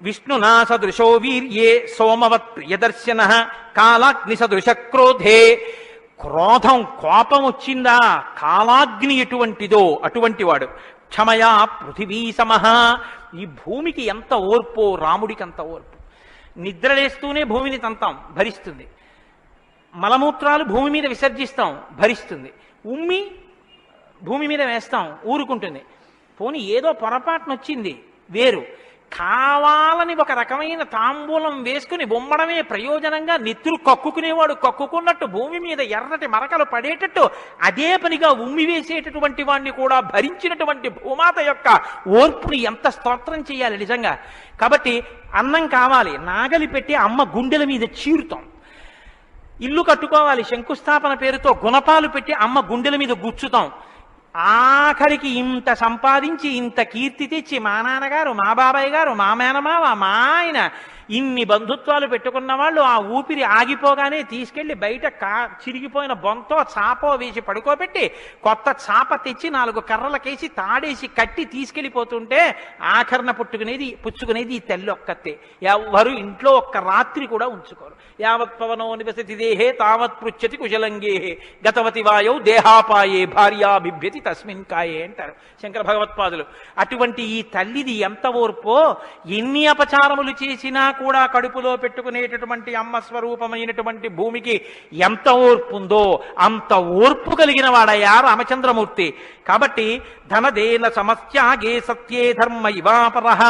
విష్ణునా సదృశో వీర్యే సోమవత్ ప్రియదర్శన కాలాగ్ని సదృశ క్రోధే. క్రోధం కోపం వచ్చిందా కాలాగ్ని ఎటువంటిదో అటువంటి వాడు. క్షమయా పృథివీ సమహ. ఈ భూమికి ఎంత ఓర్పో రాముడికి అంత ఓర్పు. నిద్రలేస్తూనే భూమిని తంతాం, భరిస్తుంది. మలమూత్రాలు భూమి మీద విసర్జిస్తాం, భరిస్తుంది. ఉమ్మి భూమి మీద వేస్తాం, ఊరుకుంటుంది. పోనీ ఏదో పొరపాటున వచ్చింది వేరు. కావాలని ఒక రకమైన తాంబూలం వేసుకుని బొమ్మడమే ప్రయోజనంగా నెత్తురు కక్కుకునేవాడు కక్కుకున్నట్టు భూమి మీద ఎర్రటి మరకలు పడేటట్టు అదే పనిగా ఉమ్మి వేసేటటువంటి వాడిని కూడా భరించినటువంటి భూమాత యొక్క ఓర్పుని ఎంత స్తోత్రం చేయాలి నిజంగా. కాబట్టి అన్నం కావాలి, నాగలి పెట్టి అమ్మ గుండెల మీద చీరుతాం. ఇల్లు కట్టుకోవాలి, శంకుస్థాపన పేరుతో గుణపాలు పెట్టి అమ్మ గుండెల మీద గుచ్చుతాం. ఆఖరికి ఇంత సంపాదించి ఇంత కీర్తి తెచ్చి మా నాన్నగారు, మా బాబాయ్ గారు, మా మేనమావ, మా ఆయన ఇన్ని బంధుత్వాలు పెట్టుకున్న వాళ్ళు ఆ ఊపిరి ఆగిపోగానే తీసుకెళ్లి బయట చిరిగిపోయిన బొంతో చాపో వేసి పడుకోబెట్టి కొత్త చాప తెచ్చి 4 కర్రలకేసి తాడేసి కట్టి తీసుకెళ్లిపోతుంటే ఆఖరణ పుచ్చుకునేది ఈ తల్లి ఒక్కతే. ఎవ్వరు ఇంట్లో ఒక్క రాత్రి కూడా ఉంచుకోరు. యావత్ పవనో నివసతి దేహే తావత్ పృచ్చతి కుశలంగేహే గతవతి వాయౌ దేహాపాయే భార్యా బిభ్యతి తస్మిన్ కాయే అంటారు శంకర భగవత్పాదులు. అటువంటి ఈ తల్లిది ఎంత ఓర్పో. ఎన్ని అపచారములు చేసినా కూడా కడుపులో పెట్టుకునేటటువంటి అమ్మ స్వరూపమైనటువంటి భూమికి ఎంత ఓర్పు ఉందో అంత ఓర్పు కలిగిన వాడయ్యా రామచంద్రమూర్తి. కాబట్టి ధనదేన సమస్యాగే సత్యే ధర్మ ఇవాపరః.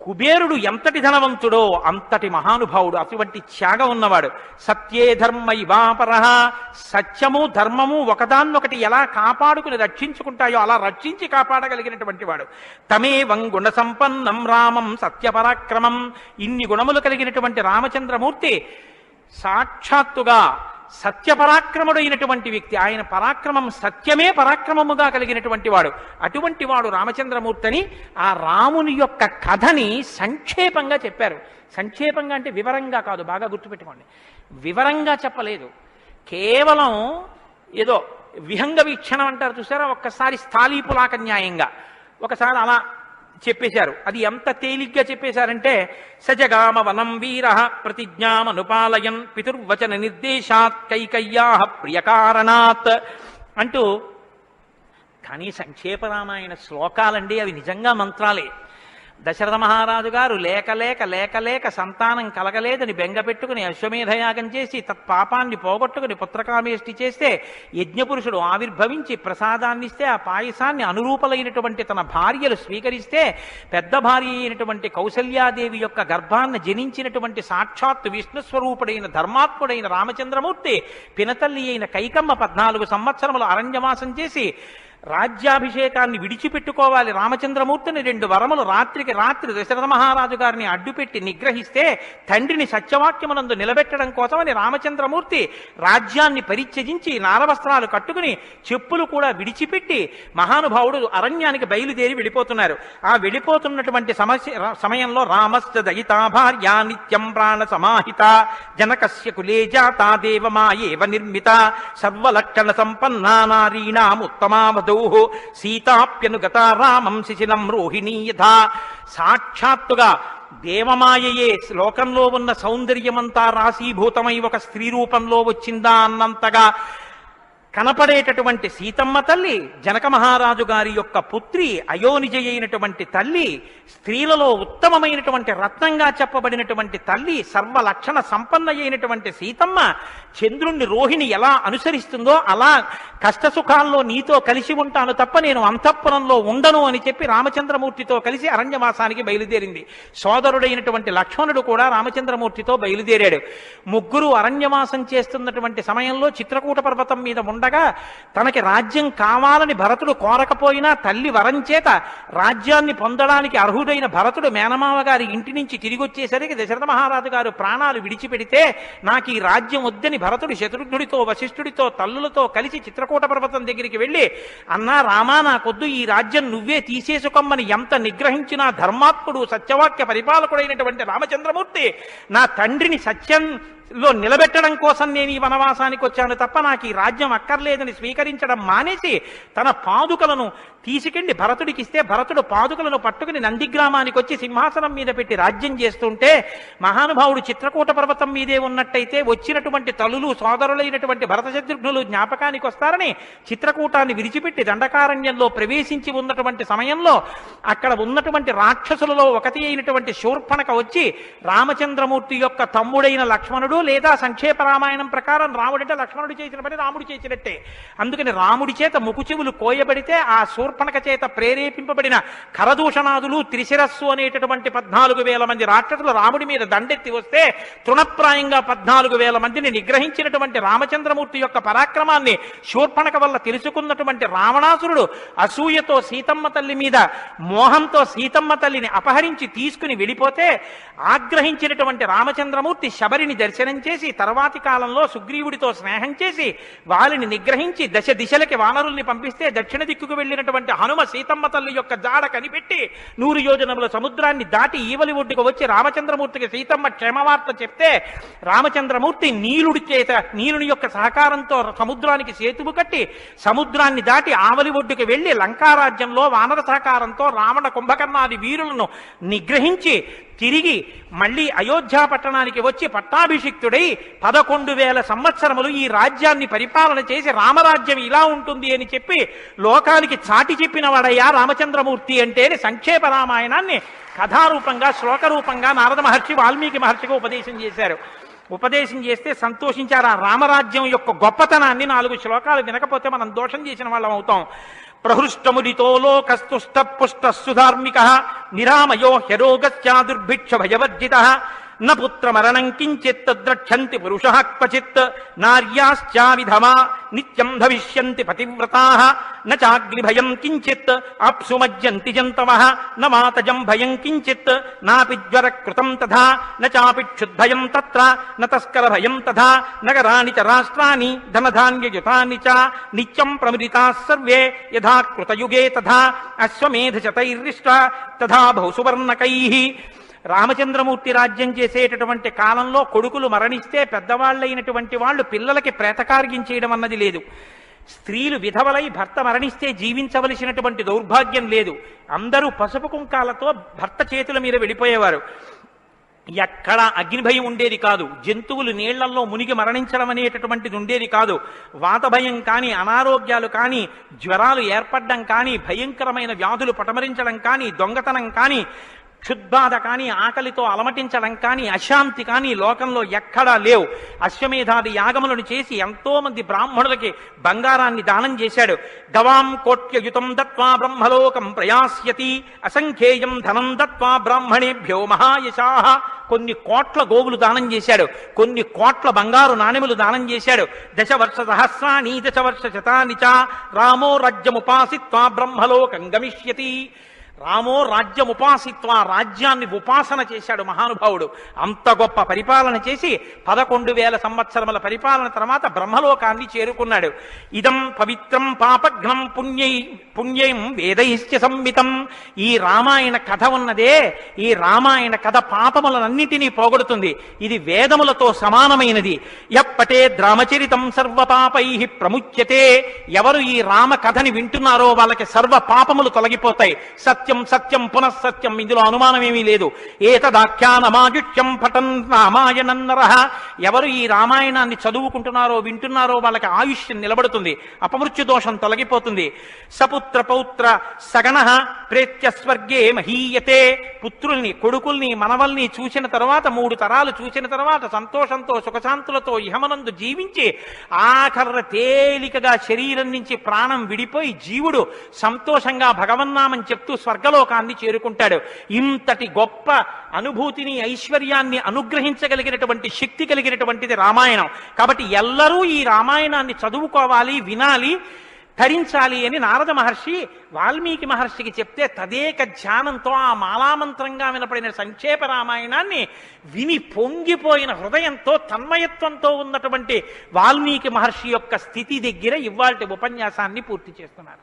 కుబేరుడు ఎంతటి ధనవంతుడో అంతటి మహానుభావుడు, అటువంటి త్యాగం ఉన్నవాడు. సత్యే ధర్మ ఇవాపరః. సత్యము ధర్మము ఒకదాన్నొకటి ఎలా కాపాడుకుని రక్షించుకుంటాయో అలా రక్షించి కాపాడగలిగినటువంటి వాడు. తమేవం గుణ సంపన్నం రామం సత్యపరాక్రమం. ఇన్ని గుణములు కలిగినటువంటి రామచంద్రమూర్తి సాక్షాత్తుగా సత్యపరాక్రముడైనటువంటి వ్యక్తి. ఆయన పరాక్రమం సత్యమే పరాక్రమముగా కలిగినటువంటి వాడు. అటువంటి వాడు రామచంద్రమూర్తిని ఆ రాముని యొక్క కథని సంక్షేపంగా చెప్పారు. సంక్షేపంగా అంటే వివరంగా కాదు, బాగా గుర్తుపెట్టుకోండి. వివరంగా చెప్పలేదు, కేవలం ఏదో విహంగ వీక్షణం అంటారు చూసారా, ఒక్కసారి స్థాళీపులాక న్యాయంగా ఒకసారి అలా చెప్పేశారు. అది ఎంత తేలిగ్గా చెప్పేశారంటే సజగామ వనం వీర ప్రతిజ్ఞామనుపాలయన్ పితుర్వచన నిర్దేశాత్ కైకయ్యా ప్రియకారణాత్ అంటూ. కానీ సంక్షేప రామాయణ శ్లోకాలండి అవి నిజంగా మంత్రాలే. దశరథ మహారాజు గారు లేక లేక లేక లేక సంతానం కలగలేదని బెంగపెట్టుకుని అశ్వమేధయాగం చేసి తత్పాపాన్ని పోగొట్టుకుని పుత్రకామేష్టి చేస్తే యజ్ఞపురుషుడు ఆవిర్భవించి ప్రసాదాన్నిస్తే ఆ పాయసాన్ని అనురూపలైనటువంటి తన భార్యలు స్వీకరిస్తే పెద్ద భార్య అయినటువంటి కౌసల్యాదేవి యొక్క గర్భాన్ని జనించినటువంటి సాక్షాత్తు విష్ణుస్వరూపుడైన ధర్మాత్ముడైన రామచంద్రమూర్తి పినతల్లి అయిన కైకమ్మ 14 సంవత్సరములు అరణ్యవాసం చేసి రాజ్యాభిషేకాన్ని విడిచిపెట్టుకోవాలి రామచంద్రమూర్తిని 2 వరములు రాత్రికి రాత్రి దశరథ మహారాజు గారిని అడ్డుపెట్టి నిగ్రహిస్తే తండ్రిని సత్యవాక్యమునందు నిలబెట్టడం కోసమని రామచంద్రమూర్తి రాజ్యాన్ని పరిత్యజించి నారవస్త్రాలు కట్టుకుని చెప్పులు కూడా విడిచిపెట్టి మహానుభావుడు అరణ్యానికి బయలుదేరి వెళ్ళిపోతున్నారు. ఆ వెళ్ళిపోతున్నటువంటి సమయంలో రామశ్చ దయితా భార్య నిత్యం ప్రాణ సమాహిత జనకస్య కులే జాతా దేవమాయేవ నిర్మిత సర్వలక్షణ సంపన్నా నారీణాముత్తమావధూ సీతాప్యనుగత రామం శిశిలం రోహిణీ యథా. సాక్షాత్తుగా దేవమాయయే లోకంలో ఉన్న సౌందర్యమంతా రాశీభూతమై ఒక స్త్రీ రూపంలో వచ్చిందా అన్నంతగా కనపడేటటువంటి సీతమ్మ తల్లి, జనక మహారాజు గారి యొక్క పుత్రి, అయోనిజ అయినటువంటి తల్లి, స్త్రీలలో ఉత్తమమైనటువంటి రత్నంగా చెప్పబడినటువంటి తల్లి, సర్వలక్షణ సంపన్న అయినటువంటి సీతమ్మ చంద్రుణ్ణి రోహిణి ఎలా అనుసరిస్తుందో అలా కష్టసుఖాల్లో నీతో కలిసి ఉంటాను తప్ప నేను అంతఃపురంలో ఉండను అని చెప్పి రామచంద్రమూర్తితో కలిసి అరణ్యవాసానికి బయలుదేరింది. సోదరుడైనటువంటి లక్ష్మణుడు కూడా రామచంద్రమూర్తితో బయలుదేరాడు. ముగ్గురు అరణ్యవాసం చేస్తున్నటువంటి సమయంలో చిత్రకూట పర్వతం మీద ఉండగా తనకి రాజ్యం కావాలని భరతుడు కోరకపోయినా తల్లి వరం చేత రాజ్యాన్ని పొందడానికి అర్హుడైన భరతుడు మేనమావ గారి ఇంటి నుంచి తిరిగి వచ్చేసరికి దశరథ మహారాజు గారు ప్రాణాలు విడిచిపెడితే నాకు ఈ రాజ్యం వద్దని భరతుడు శత్రుఘ్నుడితో వశిష్ఠుడితో తల్లులతో కలిసి చిత్రకూట పర్వతం దగ్గరికి వెళ్ళి అన్నా రామా నాకొద్దు, ఈ రాజ్యం నువ్వే తీసేసుకోమని ఎంత నిగ్రహించినా ధర్మాత్ముడు సత్యవాక్య పరిపాలకుడైనటువంటి రామచంద్రమూర్తి నా తండ్రిని సత్యంలో నిలబెట్టడం కోసం నేను ఈ వనవాసానికి వచ్చాను తప్ప నాకు ఈ రాజ్యం అక్కర్లేదు అక్కర్లేదని స్వీకరించడం మానేసి తన పాదుకలను తీసుకెళ్లి భరతుడికి ఇస్తే భరతుడు పాదుకలను పట్టుకుని నందిగ్రామానికి వచ్చి సింహాసనం మీద పెట్టి రాజ్యం చేస్తుంటే మహానుభావుడు చిత్రకూట పర్వతం మీదే ఉన్నట్టయితే వచ్చినటువంటి తల్లులు సోదరులైనటువంటి భరత శత్రుఘ్నులు జ్ఞాపకానికి వస్తారని చిత్రకూటాన్ని విడిచిపెట్టి దండకారణ్యంలో ప్రవేశించి ఉన్నటువంటి సమయంలో అక్కడ ఉన్నటువంటి రాక్షసులలో ఒకటి అయినటువంటి శూర్పణక వచ్చి రామచంద్రమూర్తి యొక్క తమ్ముడైన లక్ష్మణుడు లేదా సంక్షేప రామాయణం ప్రకారం రాముడంటే లక్ష్మణుడు చేసిన పని రాముడు చేసినట్టే, అందుకని రాముడి చేత ముకుచెవులు కోయబడితే ఆ శూర్పణక చేత ప్రేరేపింపబడిన కరదూషణాదులు త్రిశిరస్సు అనేటటువంటి 14,000 మంది రాక్షసులు రాముడి మీద దండెత్తి వస్తే తృణప్రాయంగా 14,000 మందిని నిగ్రహించినటువంటి రామచంద్రమూర్తి యొక్క పరాక్రమాన్ని శూర్పణక వల్ల తెలుసుకున్నటువంటి రావణాసురుడు అసూయతో సీతమ్మ తల్లి మీద మోహంతో సీతమ్మ తల్లిని అపహరించి తీసుకుని వెళ్ళిపోతే ఆగ్రహించినటువంటి రామచంద్రమూర్తి శబరిని దర్శనం చేసి తర్వాతి కాలంలో సుగ్రీవుడితో స్నేహం చేసి వారిని నిగ్రహించి దశ దిశలకి వానరుల్ని పంపిస్తే దక్షిణ దిక్కుకు వెళ్ళినటువంటి హనుమ సీతమ్మ తల్లి యొక్క జాడ కనిపెట్టి 100 యోజనముల సముద్రాన్ని దాటి ఈవలి ఒడ్డుకు వచ్చి రామచంద్రమూర్తికి సీతమ్మ క్షేమవార్త చెప్తే రామచంద్రమూర్తి నీలుని యొక్క సహకారంతో సముద్రానికి సేతువు కట్టి సముద్రాన్ని దాటి ఆవలి ఒడ్డుకు వెళ్లి లంకారాజ్యంలో వానర సహకారంతో రావణ కుంభకర్ణాది వీరులను నిగ్రహించి తిరిగి మళ్ళీ అయోధ్య పట్టణానికి వచ్చి పట్టాభిషిక్తుడై 11,000 సంవత్సరములు ఈ రాజ్యాన్ని పరిపాలన చేసి రామరాజ్యం ఇలా ఉంటుంది అని చెప్పి లోకానికి చాటి చెప్పిన వాడయ్యా రామచంద్రమూర్తి అంటేనే సంక్షేప రామాయణాన్ని కథారూపంగా శ్లోకరూపంగా నారద మహర్షి వాల్మీకి మహర్షిగా ఉపదేశం చేశారు. ఉపదేశం చేస్తే సంతోషించారు. ఆ రామరాజ్యం యొక్క గొప్పతనాన్ని 4 శ్లోకాలు వినకపోతే మనం దోషం చేసిన వాళ్ళం అవుతాం. ప్రహృష్టముదితో లోకస్తుష్ట పుష్ట సుధార్మిక నిరామయో హ్యరోగస్యా దుర్భిక్ష భయవర్జిత న పుత్రమరణం కించిత్ ద్రక్షంతి పురుషః క్వచిత్ నార్యాశ్చా విధమా నిత్యం భవిష్యంతి పతివ్రతాః న చాగ్నిభయం కించిత్ అప్సుమజ్యంతి జంతవః న మాతజం భయం కించిత్ నాపి జ్వరకృతం తథా న చాపి క్షుద్భయం తత్ర న తస్కర భయం తథా నగరాణి చ రాష్ట్రాణి ధనధాన్యయుతాని చ నిత్యం ప్రముదితాః సర్వే యథా కృతయుగే తథా అశ్వమేధశతైర్రిష్ట తథా బహుసువర్ణకైః. రామచంద్రమూర్తి రాజ్యం చేసేటటువంటి కాలంలో కొడుకులు మరణిస్తే పెద్దవాళ్ళైనటువంటి వాళ్ళు పిల్లలకి ప్రేతకార్యం చేయడం అన్నది లేదు. స్త్రీలు విధవలై భర్త మరణిస్తే జీవించవలసినటువంటి దౌర్భాగ్యం లేదు. అందరూ పసుపు కుంకాలతో భర్త చేతుల మీద వెళ్ళిపోయేవారు. ఎక్కడ అగ్నిభయం ఉండేది కాదు. జంతువులు నీళ్లలో మునిగి మరణించడం అనేటటువంటిది ఉండేది కాదు. వాత భయం కానీ, అనారోగ్యాలు కానీ, జ్వరాలు ఏర్పడడం కానీ, భయంకరమైన వ్యాధులు పటమరించడం కానీ, దొంగతనం కానీ, క్షుద్బాధ కానీ, ఆకలితో అలమటించడం కానీ, అశాంతి కానీ లోకంలో ఎక్కడా లేవు. అశ్వమేధాది యాగములను చేసి ఎంతో మంది బ్రాహ్మణులకి బంగారాన్ని దానం చేశాడు. గవాం కోట్యయుతం దత్వా బ్రహ్మలోకం ప్రయాస్యతి అసంఖ్యేయం ధనం దత్వా బ్రాహ్మణేభ్యో మహాయశాః. కొన్ని కోట్ల గోవులు దానం చేశాడు, కొన్ని కోట్ల బంగారు నాణెములు దానం చేశాడు. 10 వర్ష సహస్రాణి 10 వర్ష శతాని చ రామో రాజ్యముపాసిత్వా బ్రహ్మలోకం గమిష్యతి. రామో రాజ్యముపాసిత్వ, రాజ్యాన్ని ఉపాసన చేశాడు మహానుభావుడు. అంత గొప్ప పరిపాలన చేసి 11,000 సంవత్సరముల పరిపాలన తర్వాత బ్రహ్మలోకాన్ని చేరుకున్నాడు. ఇదం పవిత్రం పాపఘ్నం పుణ్యం వేదైశ్చ సంహితం. ఈ రామాయణ కథ ఉన్నదే, ఈ రామాయణ కథ పాపములన్నిటినీ పోగొడుతుంది. ఇది వేదములతో సమానమైనది. యప్పటే రామచరితం సర్వపాపై ప్రముచ్యతే. ఎవరు ఈ రామ కథని వింటున్నారో వాళ్ళకి సర్వ పాపములు తొలగిపోతాయి. సత్యం సత్యం పునఃసత్యం, ఇందులో అనుమానమేమీ లేదు. ఏతదాఖ్యానమాజుష్యం పఠన్ రామాయణం నరః. ఎవరు ఈ రామాయణాన్ని చదువుకుంటున్నారో వింటున్నారో వాళ్ళకి ఆయుష్యం నిలబడుతుంది, అపమృత్యు దోషం తొలగిపోతుంది. సపుత్ర పౌత్ర సగణః ప్రేత్య స్వర్గే మహీయతే. పుత్రుల్ని, కొడుకుల్ని, మనవల్ని చూసిన తర్వాత 3 తరాలు చూసిన తర్వాత సంతోషంతో సుఖశాంతులతో ఇహమనందు జీవించి ఆఖర్ర తేలికగా శరీరం నుంచి ప్రాణం విడిపోయి జీవుడు సంతోషంగా భగవన్నామం చెప్తూ స్వర్గలోకాన్ని చేరుకుంటాడు. ఇంతటి గొప్ప అనుభూతిని, ఐశ్వర్యాన్ని అనుగ్రహించగలిగినటువంటి శక్తి కలిగినటువంటిది రామాయణం. కాబట్టి ఎల్లరూ ఈ రామాయణాన్ని చదువుకోవాలి, వినాలి, ధరించాలి అని నారద మహర్షి వాల్మీకి మహర్షికి చెప్తే తదేక ధ్యానంతో ఆ మాలామంత్రంగా వినపడిన సంక్షేప రామాయణాన్ని విని పొంగిపోయిన హృదయంతో తన్మయత్వంతో ఉన్నటువంటి వాల్మీకి మహర్షి యొక్క స్థితి దగ్గర ఇవాల్టి ఉపన్యాసాన్ని పూర్తి చేస్తున్నారు.